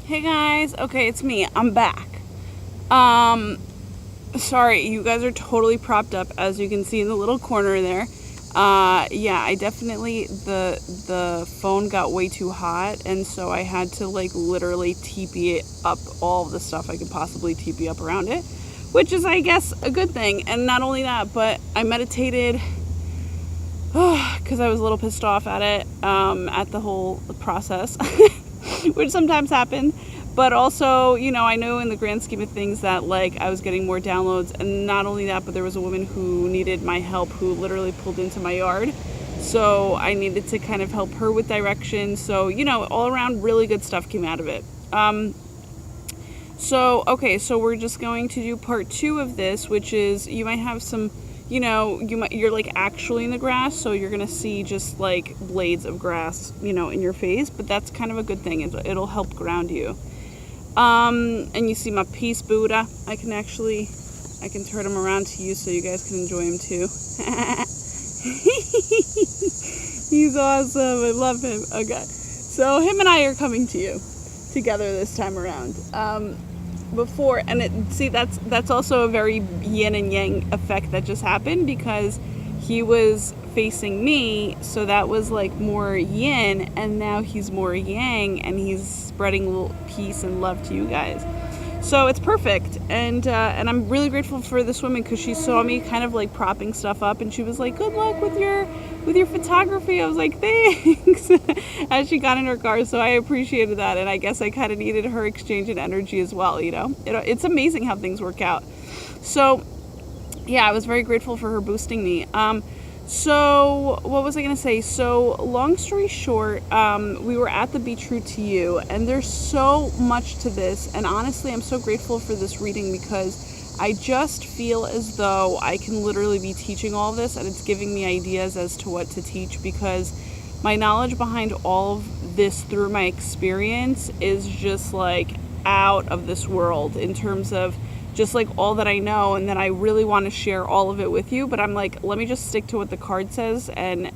Hey guys, okay, it's me. I'm back. Sorry, you guys are totally propped up, as you can see in the little corner there. Yeah, I definitely the phone got way too hot, and so I had to like literally TP up all of the stuff I could possibly TP up around it, which is, I guess, a good thing. And not only that, but I meditated because I was a little pissed off at it, at the whole process, which sometimes happens. But also, I know in the grand scheme of things that like I was getting more downloads, and not only that, but there was a woman who needed my help who literally pulled into my yard. So I needed to kind of help her with direction. So, all around really good stuff came out of it. So we're just going to do part 2 of this, which is you might have some, you're like actually in the grass, so you're going to see just like blades of grass, in your face, but that's kind of a good thing. It'll help ground you. And you see my peace Buddha. I can turn him around to you so you guys can enjoy him too. He's awesome. I love him. Okay. So him and I are coming to you together this time around. That's also a very yin and yang effect that just happened, because he was facing me, so that was like more yin, and now he's more yang, and he's spreading a little peace and love to you guys. So it's perfect, and I'm really grateful for this woman, because she saw me kind of like propping stuff up, and she was like, "Good luck with your photography." I was like, "Thanks," as she got in her car. So I appreciated that, and I guess I kind of needed her exchange in energy as well. It's amazing how things work out. So yeah, I was very grateful for her boosting me. So what was I going to say? So long story short, we were at the Be True to You, and there's so much to this. And honestly, I'm so grateful for this reading, because I just feel as though I can literally be teaching all of this, and it's giving me ideas as to what to teach, because my knowledge behind all of this through my experience is just like out of this world in terms of just like all that I know, and then I really want to share all of it with you, but I'm like, let me just stick to what the card says, and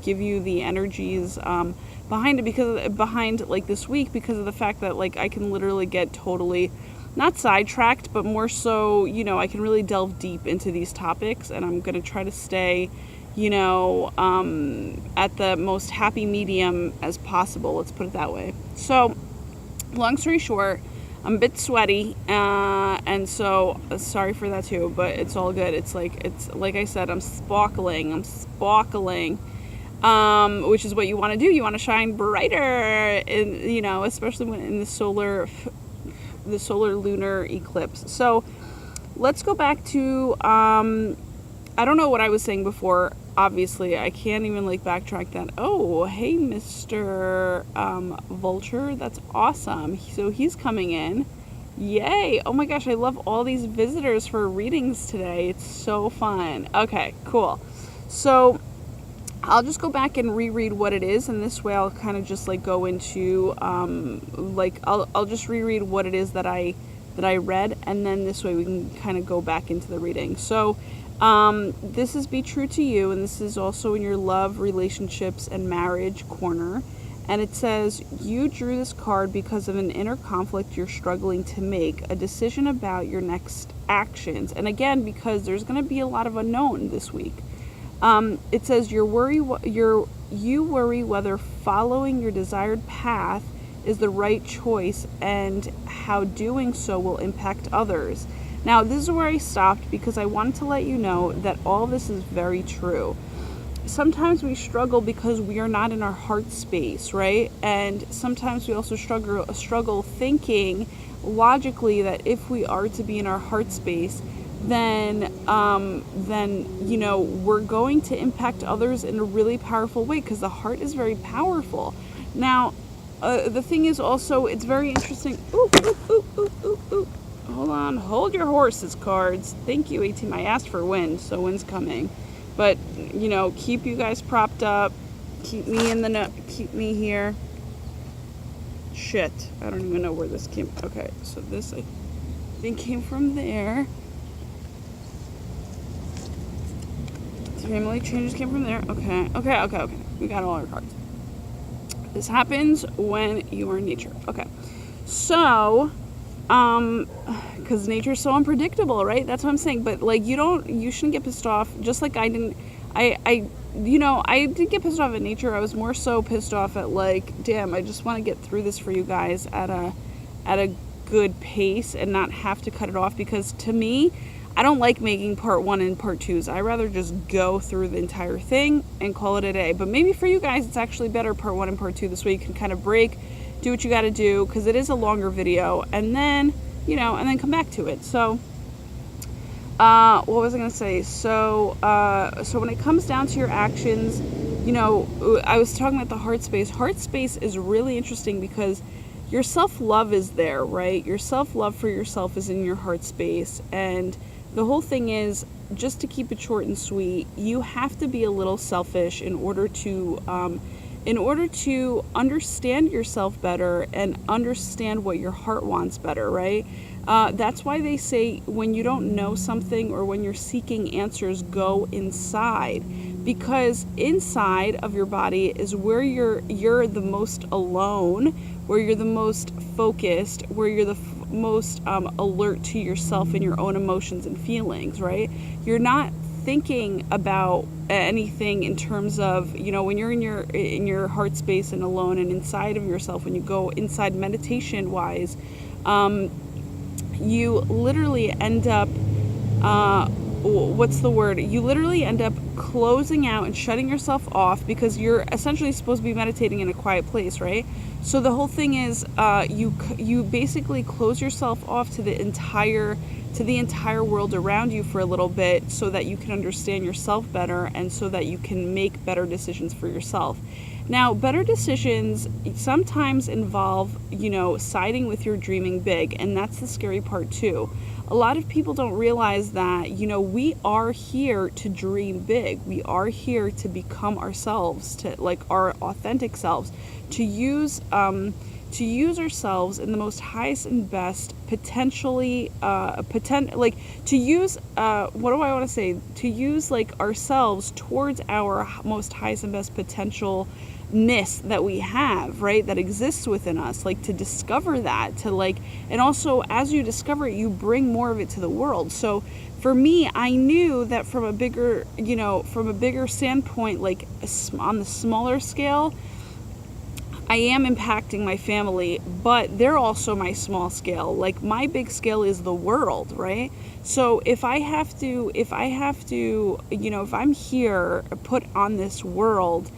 give you the energies behind it, behind like this week, because of the fact that like I can literally get totally not sidetracked, but more so, I can really delve deep into these topics, and I'm going to try to stay at the most happy medium as possible, let's put it that way. So long story short, I'm a bit sweaty, and so sorry for that too, but it's all good. It's like I said, I'm sparkling, which is what you want to do. You want to shine brighter, especially when in the solar lunar eclipse. So let's go back to, I don't know what I was saying before. Obviously, I can't even like backtrack that. Oh, hey, Mr. Vulture. That's awesome. So he's coming in. Yay. Oh my gosh, I love all these visitors for readings today. It's so fun. Okay, cool. So I'll just go back and reread what it is, and this way I'll kind of just like go into I'll just reread what it is that I read, and then this way we can kind of go back into the reading. So this is Be True to You, and this is also in your love, relationships, and marriage corner. And it says, you drew this card because of an inner conflict you're struggling to make, a decision about your next actions. And again, because there's going to be a lot of unknown this week. It says, you worry whether following your desired path is the right choice, and how doing so will impact others. Now, this is where I stopped, because I wanted to let you know that all this is very true. Sometimes we struggle because we are not in our heart space, right? And sometimes we also struggle thinking logically that if we are to be in our heart space, then we're going to impact others in a really powerful way, because the heart is very powerful. Now, the thing is also, it's very interesting. Ooh, ooh, ooh, ooh, ooh, ooh. Hold on, hold your horses, cards. Thank you, A-Team. I asked for wind, so wind's coming. But, keep you guys propped up. Keep me here. Shit, I don't even know where this came. Okay, so this, I think, came from there. Family changes came from there. Okay. We got all our cards. This happens when you are in nature. Okay. So, because nature's so unpredictable, right? That's what I'm saying. But like, you shouldn't get pissed off. Just like I didn't, I didn't get pissed off at nature. I was more so pissed off at like, damn, I just want to get through this for you guys at a good pace and not have to cut it off, because to me, I don't like making part 1 and part 2s. I rather just go through the entire thing and call it a day. But maybe for you guys, it's actually better part 1 and part 2. This way you can kind of break, do what you got to do, because it is a longer video, and then, and then come back to it. So, what was I going to say? So when it comes down to your actions, I was talking about the heart space. Heart space is really interesting because your self-love is there, right? Your self-love for yourself is in your heart space. And the whole thing is, just to keep it short and sweet, you have to be a little selfish in order to understand yourself better and understand what your heart wants better, right? That's why they say when you don't know something or when you're seeking answers, go inside, because inside of your body is where you're the most alone, where you're the most focused, where you're the most alert to yourself and your own emotions and feelings, right? You're not thinking about anything in terms of, when you're in your heart space and alone and inside of yourself, when you go inside meditation wise, you literally end up you literally end up closing out and shutting yourself off, because you're essentially supposed to be meditating in a quiet place, right? So the whole thing is, you basically close yourself off to the entire world around you for a little bit, so that you can understand yourself better and so that you can make better decisions for yourself. Now, better decisions sometimes involve, siding with your dreaming big, and that's the scary part too. A lot of people don't realize that, we are here to dream big. We are here to become ourselves, to like our authentic selves, to use ourselves in the most highest and best potentially, to use, what do I want to say? To use like ourselves towards our most highest and best potentialness that we have, right? That exists within us, like to discover that, to like, and also as you discover it, you bring more of it to the world. So for me, I knew that from a bigger standpoint, like on the smaller scale, I am impacting my family, but they're also my small scale. Like my big scale is the world, right? So if I'm here put on this world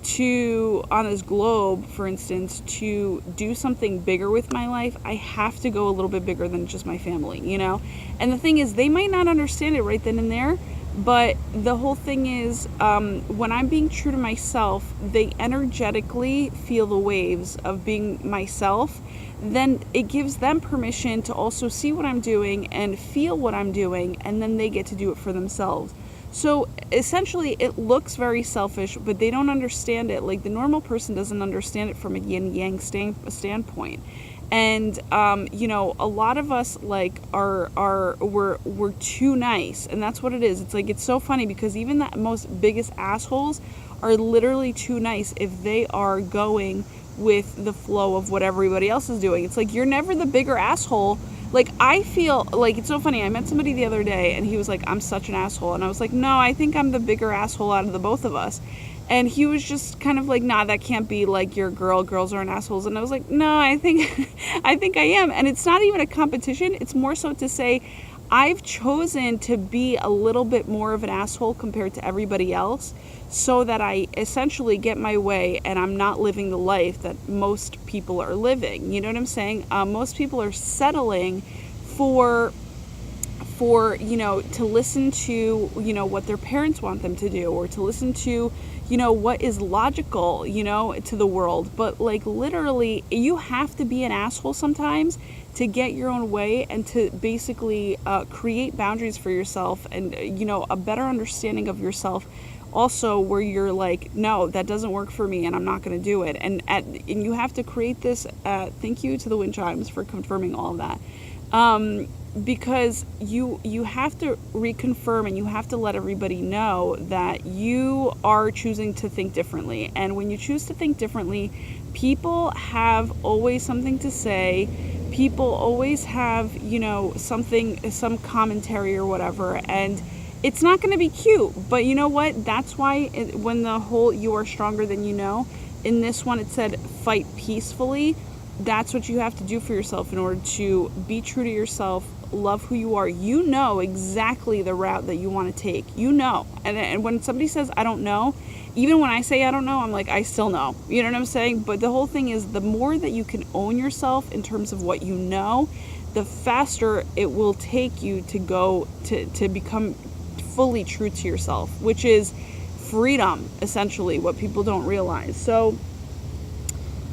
on this globe, for instance, to do something bigger with my life, I have to go a little bit bigger than just my family, And the thing is, they might not understand it right then and there, but the whole thing is, when I'm being true to myself, they energetically feel the waves of being myself. Then it gives them permission to also see what I'm doing and feel what I'm doing, and then they get to do it for themselves. So essentially, it looks very selfish, but they don't understand it. Like the normal person doesn't understand it from a yin-yang standpoint. And a lot of us like we're too nice, and that's what it is. It's like, it's so funny because even the most biggest assholes are literally too nice if they are going with the flow of what everybody else is doing. It's like, you're never the bigger asshole. Like, I feel like, it's so funny. I met somebody the other day and he was like, I'm such an asshole. And I was like, no, I think I'm the bigger asshole out of the both of us. And he was just kind of like, nah, that can't be, like, your girls aren't assholes. And I was like, no, I think I am. And it's not even a competition. It's more so to say, I've chosen to be a little bit more of an asshole compared to everybody else, so that I essentially get my way and I'm not living the life that most people are living. You know what I'm saying? Most people are settling for to listen to what their parents want them to do, or to listen to what is logical to the world. But like, literally, you have to be an asshole sometimes to get your own way, and to basically create boundaries for yourself, and a better understanding of yourself also, where you're like, no, that doesn't work for me and I'm not going to do it. And you have to create this, thank you to the wind chimes for confirming all of that. because you have to reconfirm, and you have to let everybody know that you are choosing to think differently. And when you choose to think differently, people have always something to say. People always have, something, some commentary or whatever, and it's not going to be cute. But you know what? That's why when the whole "you are stronger than you know," in this one it said fight peacefully. That's what you have to do for yourself in order to be true to yourself, love who you are. You know exactly the route that you want to take. And when somebody says I don't know, even when I say I don't know, I'm like, I still know. You know what I'm saying? But the whole thing is, the more that you can own yourself in terms of what you know, the faster it will take you to go to become fully true to yourself, which is freedom, essentially, what people don't realize. So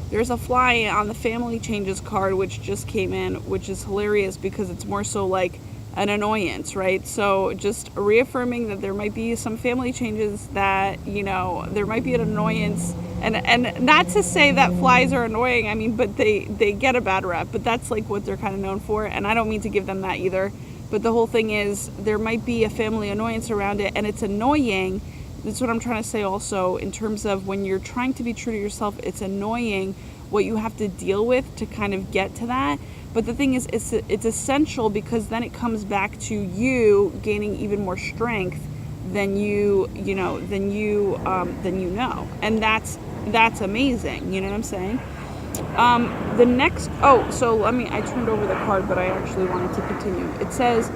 there's a fly on the family changes card, which just came in, which is hilarious because it's more so like an annoyance, right? So just reaffirming that there might be some family changes that, there might be an annoyance. And not to say that flies are annoying, I mean, but they get a bad rep, but that's like what they're kind of known for. And I don't mean to give them that either. But the whole thing is, there might be a family annoyance around it, and it's annoying. That's what I'm trying to say also, in terms of when you're trying to be true to yourself, it's annoying what you have to deal with to kind of get to that. But the thing is, it's essential, because then it comes back to you gaining even more strength than you know. And that's amazing. You know what I'm saying? The next, I turned over the card, but I actually wanted to continue. It says,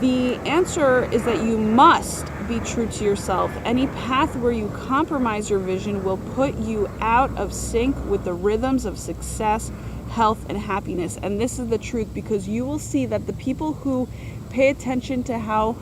the answer is that you must be true to yourself. Any path where you compromise your vision will put you out of sync with the rhythms of success, health, and happiness. And this is the truth, because you will see that the people who pay attention to how,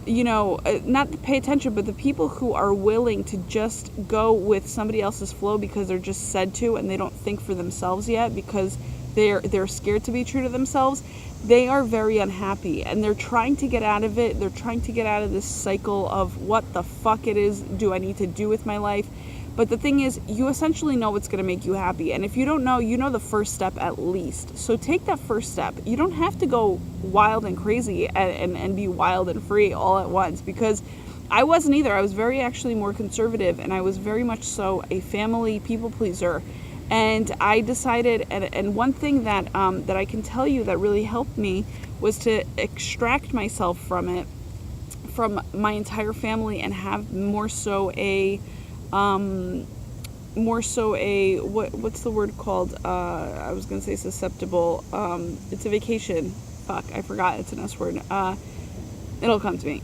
not to pay attention, but the people who are willing to just go with somebody else's flow because they're just said to, and they don't think for themselves yet because they're scared to be true to themselves, they are very unhappy, and they're trying to get out of it. They're trying to get out of this cycle of what the fuck it is do I need to do with my life. But the thing is, you essentially know what's going to make you happy. And if you don't know, you know the first step at least. So take that first step. You don't have to go wild and crazy and be wild and free all at once, because I wasn't either. I was very actually more conservative, and I was very much so a family people pleaser. And I decided, and one thing that that I can tell you that really helped me was to extract myself from it, from my entire family, and have more so a what's the word called? I was gonna say susceptible. It's a vacation. Fuck, I forgot. It's an S word. It'll come to me.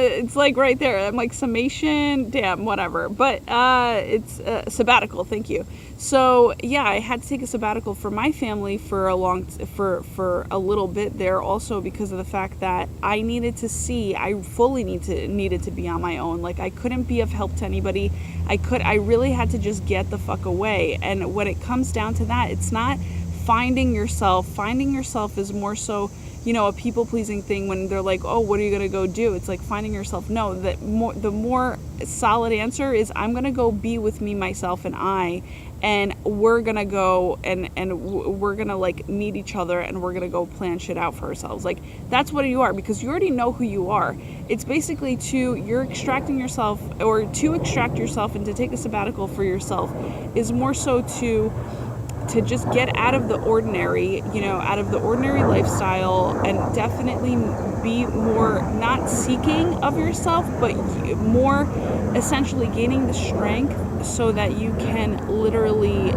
It's like right there. I'm like summation, damn, whatever. But it's sabbatical. Thank you. So yeah, I had to take a sabbatical for my family for a little bit there, also because of the fact that I needed to see. I fully needed to be on my own. Like, I couldn't be of help to anybody. I really had to just get the fuck away. And when it comes down to that, it's not finding yourself. Finding yourself is more so, a people-pleasing thing when they're like, oh, what are you going to go do? It's like finding yourself. No, the more solid answer is, I'm going to go be with me, myself, and I, and we're going to go and we're going to like meet each other, and we're going to go plan shit out for ourselves. Like, that's what you are, because you already know who you are. It's basically you're extracting yourself, or to extract yourself and to take a sabbatical for yourself is more so to just get out of the ordinary, out of the ordinary lifestyle, and definitely be more not seeking of yourself, but more essentially gaining the strength so that you can literally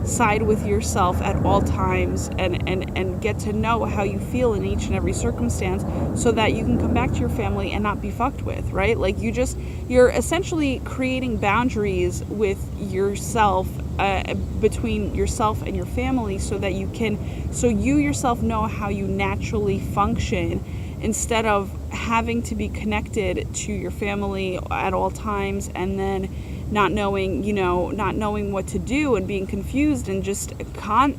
side with yourself at all times, and get to know how you feel in each and every circumstance, so that you can come back to your family and not be fucked with, right? Like, you're essentially creating boundaries with yourself, between yourself and your family, so you yourself know how you naturally function, instead of having to be connected to your family at all times, and then not knowing what to do, and being confused, and just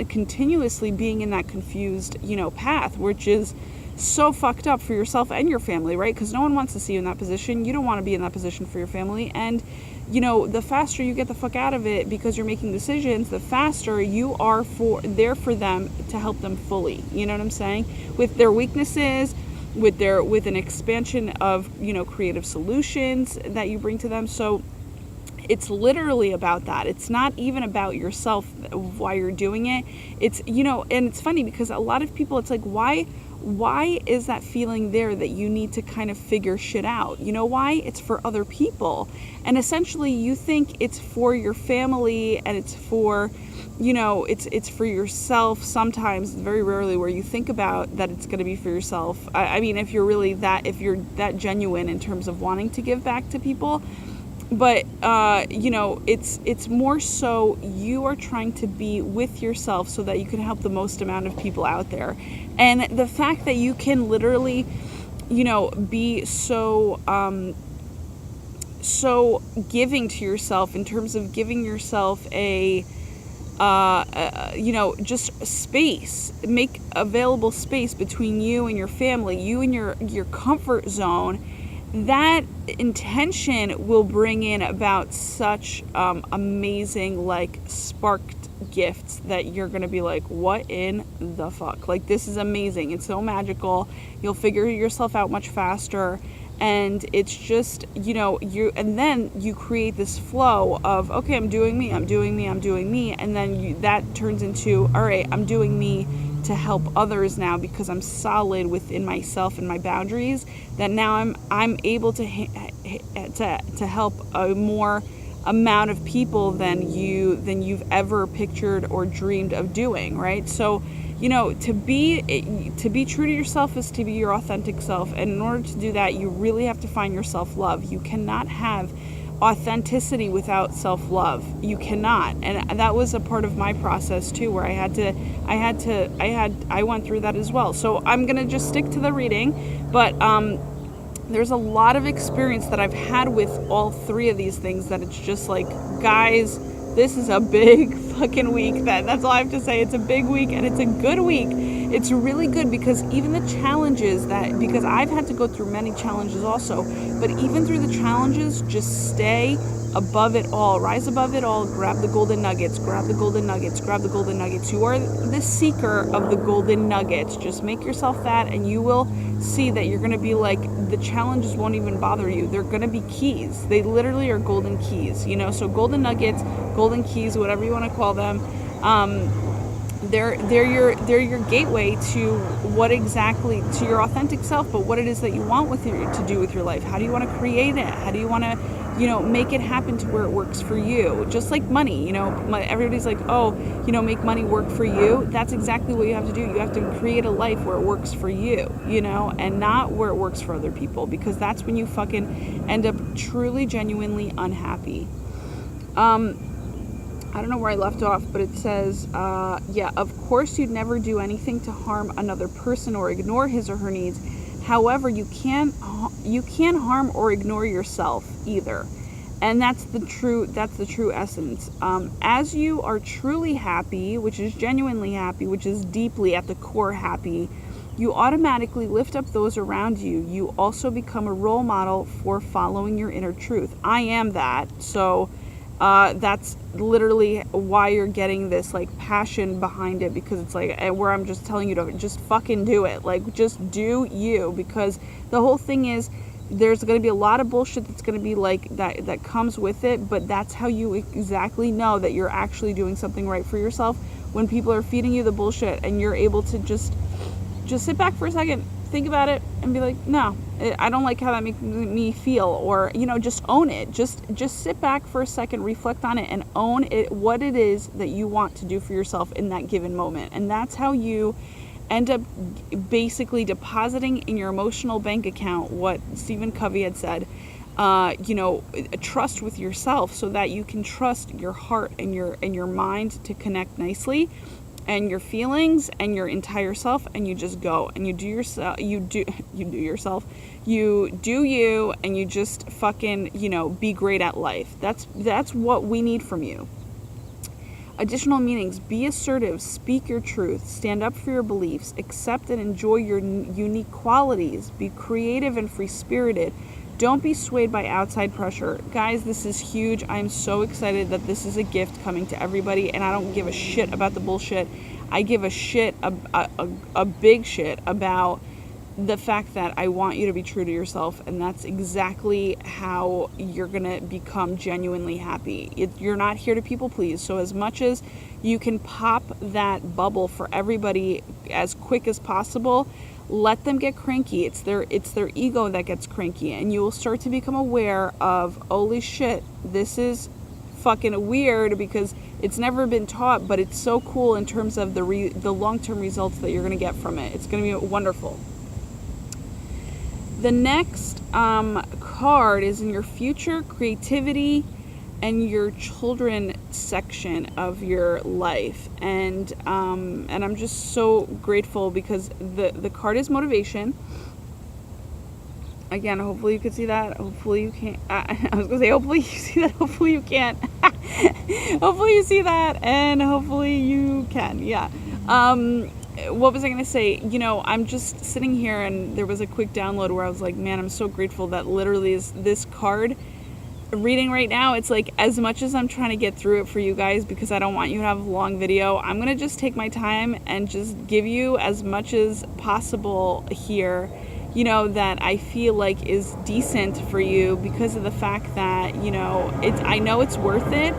continuously being in that confused, path, which is so fucked up for yourself and your family, right? Because no one wants to see you in that position. You don't want to be in that position for your family. And, you know, the faster you get the fuck out of it because you're making decisions, the faster you are there for them to help them fully. You know what I'm saying? With their weaknesses, with an expansion of, you know, creative solutions that you bring to them. So it's literally about that. It's not even about yourself why you're doing it. It's, you know, and it's funny because a lot of people, it's like, why is that feeling there that you need to kind of figure shit out? You know why? It's for other people. And essentially you think it's for your family and it's for, you know, it's for yourself sometimes, very rarely where you think about that it's going to be for yourself. I mean, if you're that genuine in terms of wanting to give back to people. But, you know, it's more so you are trying to be with yourself so that you can help the most amount of people out there. And the fact that you can literally, you know, be so giving to yourself in terms of giving yourself you know, just space, make available space between you and your family, you and your comfort zone. That intention will bring in about such amazing, like, sparked gifts that you're going to be like, what in the fuck? Like, this is amazing. It's so magical. You'll figure yourself out much faster. And it's just, you know, and then you create this flow of, okay, I'm doing me. And then that turns into, all right, I'm doing me to help others now because I'm solid within myself and my boundaries, that now I'm able to help a more amount of people than you've ever pictured or dreamed of doing, right? So, you know, to be true to yourself is to be your authentic self. And in order to do that, you really have to find your self-love. You cannot have authenticity without self-love. You cannot. And that was a part of my process too, where I went through that as well. So I'm going to just stick to the reading, but there's a lot of experience that I've had with all three of these things that it's just like, guys, this is a big fucking week. That's all I have to say. It's a big week and it's a good week. It's really good because even the challenges because I've had to go through many challenges also, but even through the challenges, just stay above it all, rise above it all, grab the golden nuggets. You are the seeker of the golden nuggets. Just make yourself that and you will see that you're going to be like, the challenges won't even bother you. They're going to be keys. They literally are golden keys, you know, so golden nuggets, golden keys, whatever you want to call them. They're your gateway to to your authentic self, but what it is that you want to do with your life. How do you want to create it? How do you want to, you know, make it happen to where it works for you? Just like money, you know, everybody's like, oh, you know, make money work for you. That's exactly what you have to do. You have to create a life where it works for you, you know, and not where it works for other people, because that's when you fucking end up truly, genuinely unhappy. I don't know where I left off, but it says, of course you'd never do anything to harm another person or ignore his or her needs. However, you can harm or ignore yourself either. And that's the true essence. As you are truly happy, which is genuinely happy, which is deeply at the core happy, you automatically lift up those around you. You also become a role model for following your inner truth. I am that. So that's literally why you're getting this like passion behind it, because it's like where I'm just telling you to just fucking do it. Like, just do you, because the whole thing is there's going to be a lot of bullshit that's going to be like that comes with it, but that's how you exactly know that you're actually doing something right for yourself, when people are feeding you the bullshit and you're able to just sit back for a second, think about it, and be like, no, I don't like how that makes me feel, or, you know, just own it. Just sit back for a second, reflect on it, and own it, what it is that you want to do for yourself in that given moment. And that's how you end up basically depositing in your emotional bank account what Stephen Covey had said, you know, trust with yourself, so that you can trust your heart and your mind to connect nicely, and your feelings and your entire self, and you just go and you do you, and you just fucking, you know, be great at life. That's what we need from you. Additional meanings: be assertive, speak your truth, stand up for your beliefs, accept and enjoy your unique qualities, be creative and free-spirited. Don't be swayed by outside pressure. Guys, this is huge. I'm so excited that this is a gift coming to everybody, and I don't give a shit about the bullshit. I give a shit, a big shit about the fact that I want you to be true to yourself, and that's exactly how you're gonna become genuinely happy. You're not here to people please, so as much as you can pop that bubble for everybody as quick as possible, let them get cranky. It's their ego that gets cranky, and you will start to become aware of, holy shit, this is fucking weird, because it's never been taught, but it's so cool in terms of the long-term results that you're gonna get from it. It's gonna be wonderful. The next card is in your future creativity and your children section of your life, and I'm just so grateful because the card is motivation. Again, hopefully you can see that. Hopefully you can't. I was gonna say hopefully you see that. Hopefully you can't. Hopefully you see that, and hopefully you can. Yeah. What was I going to say? You know, I'm just sitting here, and there was a quick download where I was like, man, I'm so grateful that literally is this card reading right now. It's like, as much as I'm trying to get through it for you guys, because I don't want you to have a long video, I'm going to just take my time and just give you as much as possible here, you know, that I feel like is decent for you, because of the fact that, you know, I know it's worth it.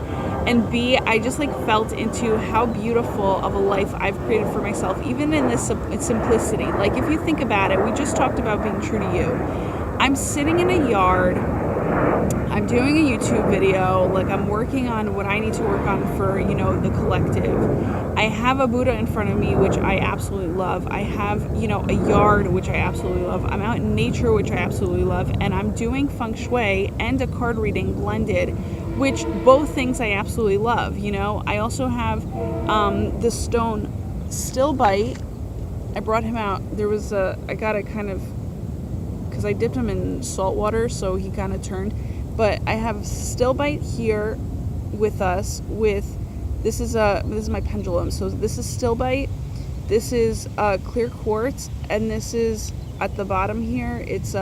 And B, I just like felt into how beautiful of a life I've created for myself, even in this simplicity. Like, if you think about it, we just talked about being true to you. I'm sitting in a yard, I'm doing a YouTube video, like I'm working on what I need to work on for, you know, the collective. I have a Buddha in front of me, which I absolutely love. I have, you know, a yard, which I absolutely love. I'm out in nature, which I absolutely love. And I'm doing Feng Shui and a card reading blended, which both things I absolutely love, you know. I also have the stone still bite. I brought him out. I got it kind of, because I dipped him in salt water, so he kind of turned. But I have still bite here with us this is my pendulum. So this is still bite. This is clear quartz, and this is at the bottom here. It's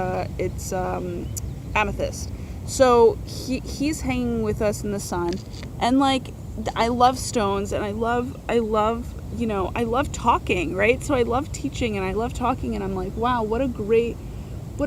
amethyst. So he's hanging with us in the sun, and like, I love stones, and I love, you know, I love talking, right? So I love teaching, and I love talking, and I'm like, wow, what a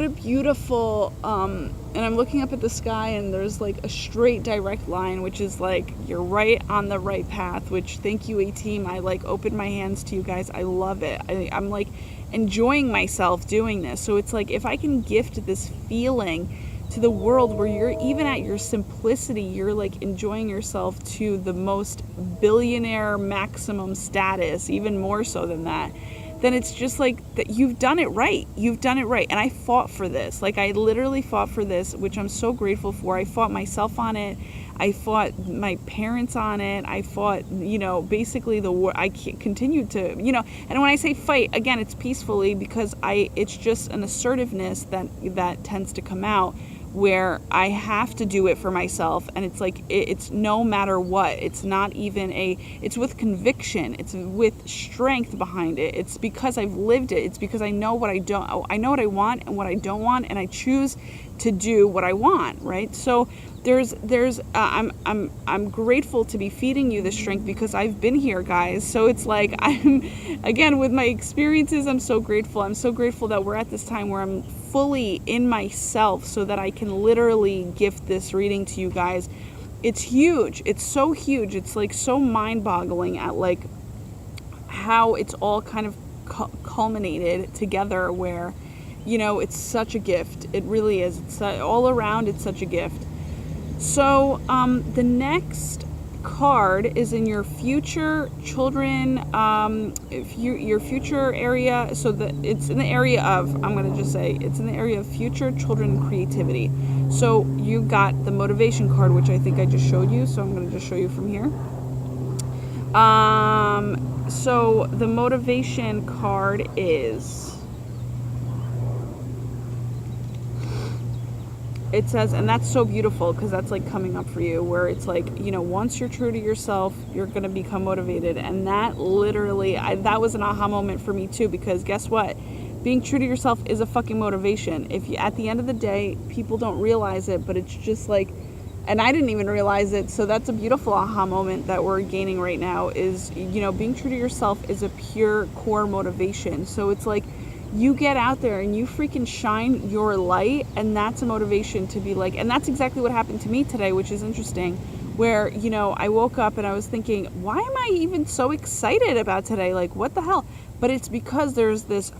beautiful, and I'm looking up at the sky, and there's like a straight direct line, which is like, you're right on the right path, which, thank you, A-Team. I like open my hands to you guys. I love it. I'm like enjoying myself doing this. So it's like, if I can gift this feeling to the world where you're even at your simplicity, you're like enjoying yourself to the most billionaire maximum status, even more so than that, then it's just like that you've done it right. You've done it right. And I fought for this. Like, I literally fought for this, which I'm so grateful for. I fought myself on it. I fought my parents on it. I fought, you know, basically I continued to, you know, and when I say fight, again, it's peacefully, because it's just an assertiveness that tends to come out, where I have to do it for myself, and it's like, it's no matter what. It's not even it's with conviction, it's with strength behind it. It's because I've lived it. It's because I know what I want and what I don't want, and I choose to do what I want, right? So I'm grateful to be feeding you the strength, because I've been here, guys. So it's like, again, with my experiences, I'm so grateful. I'm so grateful that we're at this time where I'm fully in myself, so that I can literally gift this reading to you guys. It's huge. It's so huge. It's like so mind-boggling at like how it's all kind of culminated together, where, you know, it's such a gift. It really is. It's all around, it's such a gift. So the next card is in your future children, your future area. So it's in the area of, I'm going to just say, it's in the area of future children and creativity. So you got the motivation card, which I think I just showed you. So I'm going to just show you from here. So the motivation card is it says, and that's so beautiful because that's like coming up for you, where it's like, once you're true to yourself, you're going to become motivated. And that literally, that was an aha moment for me too, because guess what? Being true to yourself is a fucking motivation. If you, at the end of the day, people don't realize it, but it's just like, and I didn't even realize it. So that's a beautiful aha moment that we're gaining right now is, being true to yourself is a pure core motivation. So it's like, you get out there and you freaking shine your light, and that's a motivation to be like, and that's exactly what happened to me today, which is interesting, where, I woke up and I was thinking, why am I even so excited about today? Like, what the hell? But it's because there's this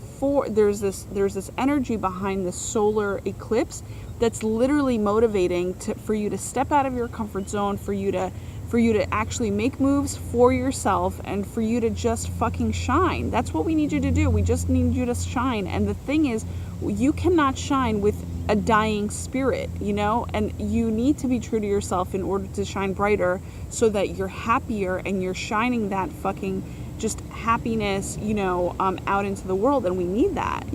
energy behind this solar eclipse that's literally motivating for you to step out of your comfort zone, for you to actually make moves for yourself, and for you to just fucking shine. That's what we need you to do. We just need you to shine. And the thing is, you cannot shine with a dying spirit, and you need to be true to yourself in order to shine brighter, so that you're happier and you're shining that fucking just happiness, out into the world. And we need that,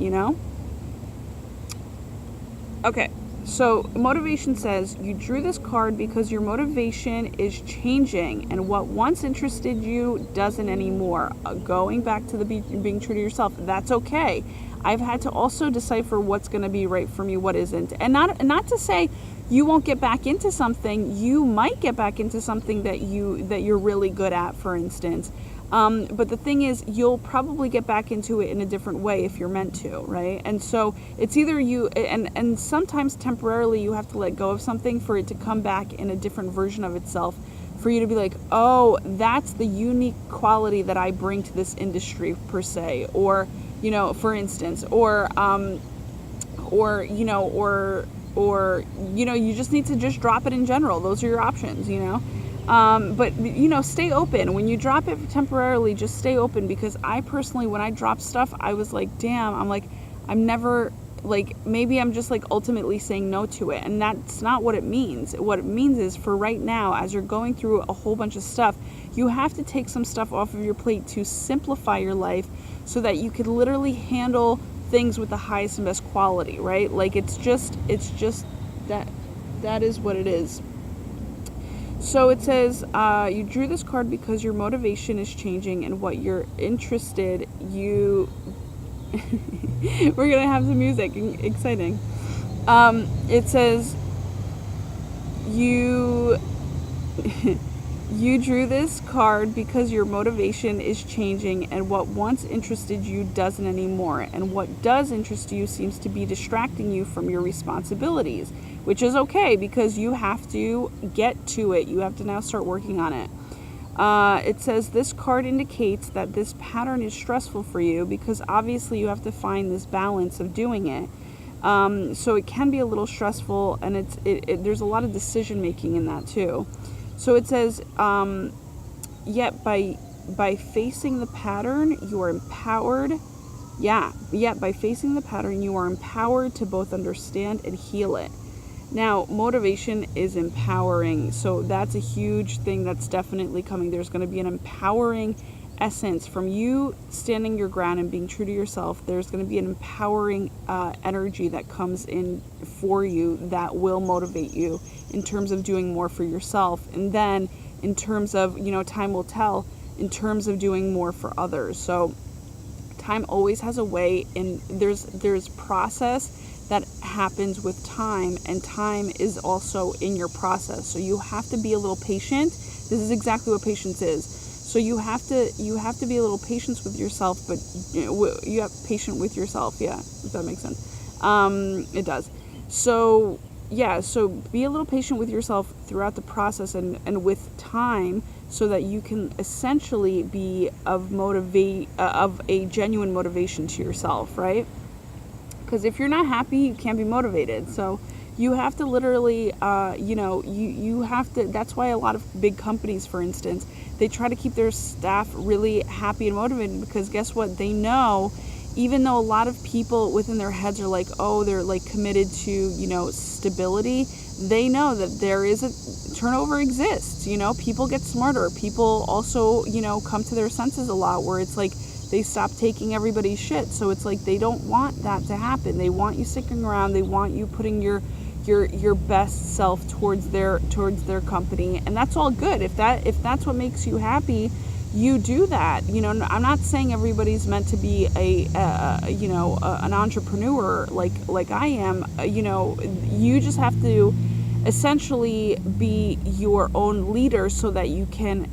Okay. So motivation says, you drew this card because your motivation is changing, and what once interested you doesn't anymore. Going back to the being true to yourself, that's okay. I've had to also decipher what's going to be right for me, what isn't. And not to say you won't get back into something. You might get back into something that you're really good at, for instance. But the thing is, you'll probably get back into it in a different way if you're meant to, right? And so it's either you, and sometimes temporarily you have to let go of something for it to come back in a different version of itself, for you to be like, oh, that's the unique quality that I bring to this industry, per se, or, for instance, or you just need to just drop it in general. Those are your options, But, stay open. When you drop it temporarily, just stay open, because I personally, when I dropped stuff, I was like, damn, I'm never, like, maybe I'm just like ultimately saying no to it. And that's not what it means. What it means is, for right now, as you're going through a whole bunch of stuff, you have to take some stuff off of your plate to simplify your life, so that you could literally handle things with the highest and best quality, right? Like, it's just that is what it is. So it says, you drew this card because your motivation is changing, and what you're interested, we're going to have some music, exciting. It says, you drew this card because your motivation is changing, and what once interested you doesn't anymore. And what does interest you seems to be distracting you from your responsibilities, which is okay, because you have to get to it. You have to now start working on it. It says, this card indicates that this pattern is stressful for you, because obviously you have to find this balance of doing it. So it can be a little stressful, and there's a lot of decision making in that too. So it says, yet by facing the pattern, you are empowered. Yet by facing the pattern, you are empowered to both understand and heal it. Now, motivation is empowering, so that's a huge thing that's definitely coming. There's going to be an empowering essence from you standing your ground and being true to yourself. There's going to be an empowering energy that comes in for you that will motivate you in terms of doing more for yourself. And then in terms of, time will tell, in terms of doing more for others. So time always has a way, and there's process that happens with time, and time is also in your process. So you have to be a little patient. This is exactly what patience is. So you have to be a little patient with yourself, but you have patient with yourself. Yeah, if that makes sense. It does. So be a little patient with yourself throughout the process and with time, so that you can essentially be of a genuine motivation to yourself, right? Because if you're not happy, you can't be motivated. So you have to literally, you have to, that's why a lot of big companies, for instance, they try to keep their staff really happy and motivated, because guess what? They know, even though a lot of people within their heads are like, oh, they're like committed to, stability, they know that there is a turnover exists. People get smarter. People also, come to their senses a lot, where it's like, they stop taking everybody's shit. So it's like, they don't want that to happen. They want you sticking around. They want you putting your your best self towards their company, and that's all good. If that's what makes you happy, you do that. I'm not saying everybody's meant to be an entrepreneur like I am. You just have to essentially be your own leader so that you can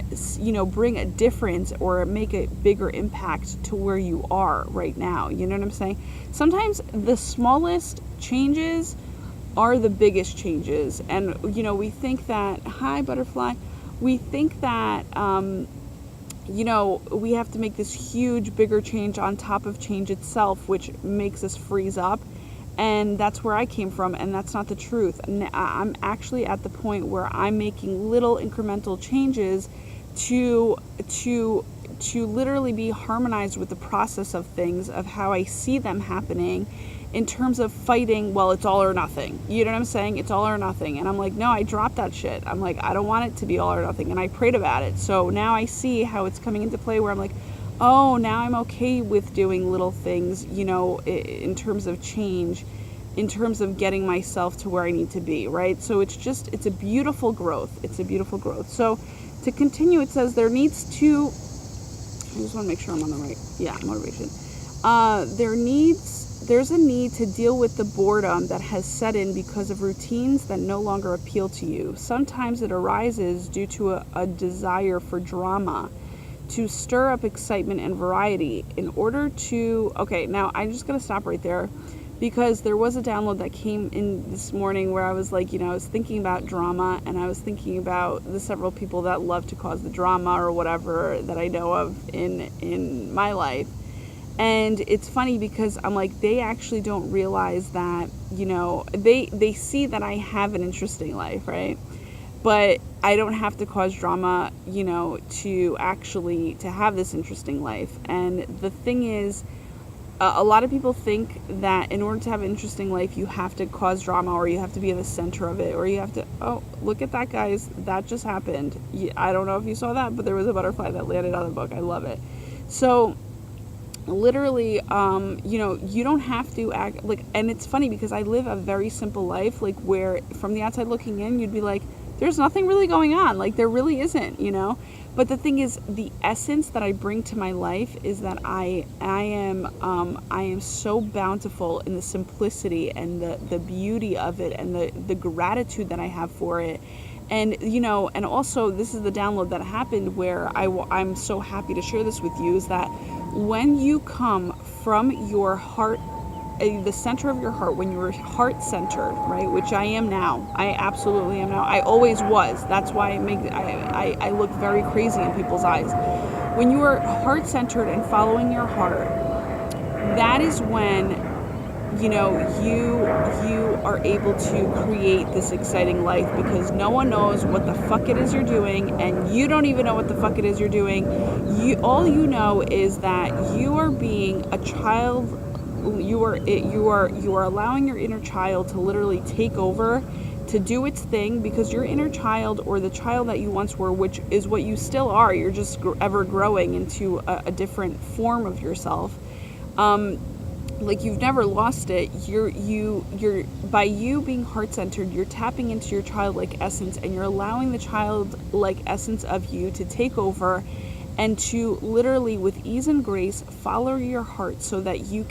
bring a difference or make a bigger impact to where you are right now. You know what I'm saying? Sometimes the smallest changes are the biggest changes, and we think that, hi butterfly, we think that we have to make this huge bigger change on top of change itself, which makes us freeze up. And that's where I came from, and that's not the truth. I'm actually at the point where I'm making little incremental changes to literally be harmonized with the process of things, of how I see them happening, in terms of fighting. Well, it's all or nothing. You know what I'm saying? It's all or nothing. And I'm like, no, I dropped that shit. I'm like, I don't want it to be all or nothing. And I prayed about it. So now I see how it's coming into play, where I'm like, oh, now I'm okay with doing little things, in terms of change, in terms of getting myself to where I need to be, right? So it's a beautiful growth. It's a beautiful growth. So to continue, it says I just want to make sure I'm on the right, motivation. There's a need to deal with the boredom that has set in because of routines that no longer appeal to you. Sometimes it arises due to a desire for drama, to stir up excitement and variety in order to... Okay, now I'm just going to stop right there, because there was a download that came in this morning where I was like, I was thinking about drama, and I was thinking about the several people that love to cause the drama or whatever that I know of in my life. And it's funny because I'm like, they actually don't realize that, they see that I have an interesting life, right? But I don't have to cause drama, to have this interesting life. And the thing is, a lot of people think that in order to have an interesting life, you have to cause drama, or you have to be in the center of it, or you have to... Oh, look at that, guys. That just happened. I don't know if you saw that, but there was a butterfly that landed on the book. I love it. So literally, you don't have to act like... And it's funny because I live a very simple life, like, where from the outside looking in, you'd be like, there's nothing really going on. Like, there really isn't, But the thing is, the essence that I bring to my life is that I am so bountiful in the simplicity and the beauty of it, and the gratitude that I have for it. And, and also, this is the download that happened where I'm so happy to share this with you, is that when you come from your heart, the center of your heart, when you're heart centered, right, which I am now, I absolutely am now, I always was, that's why I look very crazy in people's eyes. When you are heart centered and following your heart, that is when you are able to create this exciting life, because no one knows what the fuck it is you're doing, and you don't even know what the fuck it is you're doing. All you know is that you are being a child. You are allowing your inner child to literally take over, to do its thing, because your inner child, or the child that you once were, which is what you still are, you're just ever growing into a different form of yourself. Like, you've never lost it. You're by you being heart-centered, you're tapping into your childlike essence, and you're allowing the childlike essence of you to take over, and to literally, with ease and grace, follow your heart so that you can